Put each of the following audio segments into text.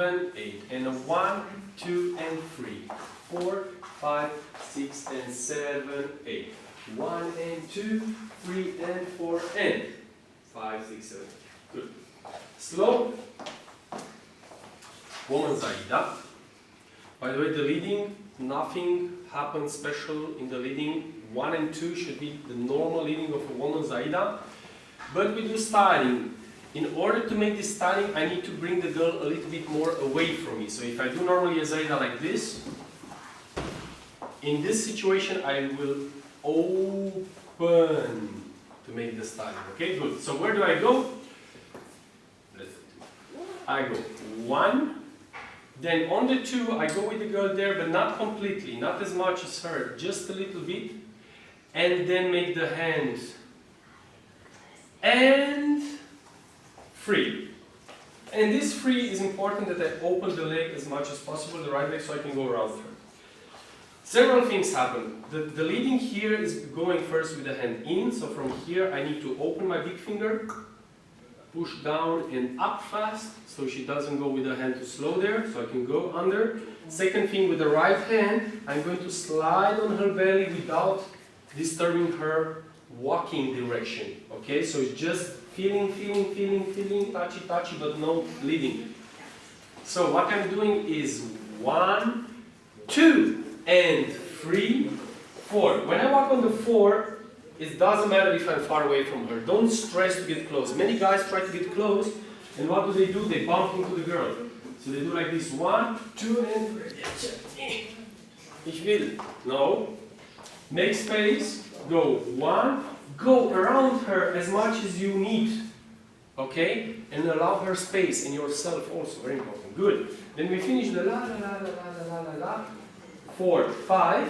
7, 8. And a 1, 2, and 3. 4, 5, 6, and 7, 8. 1 and 2, 3 and 4, and 5, 6, 7. Good. Slow. Woman Zaida. By the way, the leading, nothing happens special in the leading. 1 and 2 should be the normal leading of a woman Zaida. But we do styling. In order to make this styling, I need to bring the girl a little bit more away from me. So if I do normally a Zaida like this, in this situation I will open to make the styling. Okay, good. So where do I go? I go 1. Then on the 2, I go with the girl there, but not completely, not as much as her, just a little bit. And then make the hands. And free. And this free is important that I open the leg as much as possible, the right leg, so I can go around her. Several things happen. The leading here is going first with the hand in, so from here I need to open my big finger, push down and up fast, so she doesn't go with the hand too slow there, so I can go under. Second thing, with the right hand, I'm going to slide on her belly without disturbing her walking direction. Okay, so it's just feeling, touchy, touchy, but no leading. So what I'm doing is 1, 2, and 3, 4. When I walk on the 4, it doesn't matter if I'm far away from her. Don't stress to get close. Many guys try to get close, and what do? They bump into the girl. So they do like this, 1, 2, and 3. Ich will. No. Make space. Go 1. Go around her as much as you need. Okay? And allow her space, and yourself also. Very important. Good. Then we finish the la la la la la la la la. 4, 5.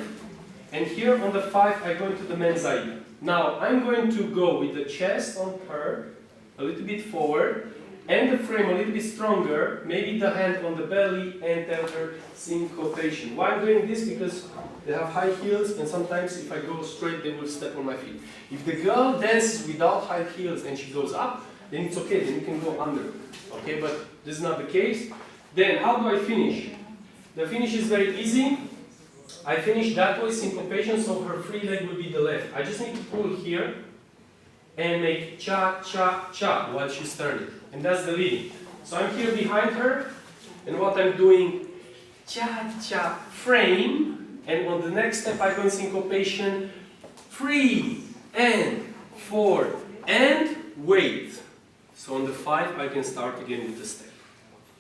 And here on the 5, I go into the men's Zaida. Now, I'm going to go with the chest on her, a little bit forward, and the frame a little bit stronger, maybe the hand on the belly, and tell her syncopation. Why I'm doing this? Because they have high heels, and sometimes if I go straight, they will step on my feet. If the girl dances without high heels and she goes up, then it's okay, then you can go under. Okay, but this is not the case. Then, how do I finish? The finish is very easy. I finish that way, syncopation, so her free leg will be the left. I just need to pull here and make cha, cha, cha while she's turning. And that's the leading. So I'm here behind her, and what I'm doing, cha, cha, frame, and on the next step I go in syncopation, 3, and 4, and wait. So on the 5 I can start again with the step.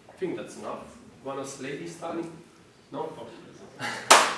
I think that's enough. Want us lady starting? No? Okay.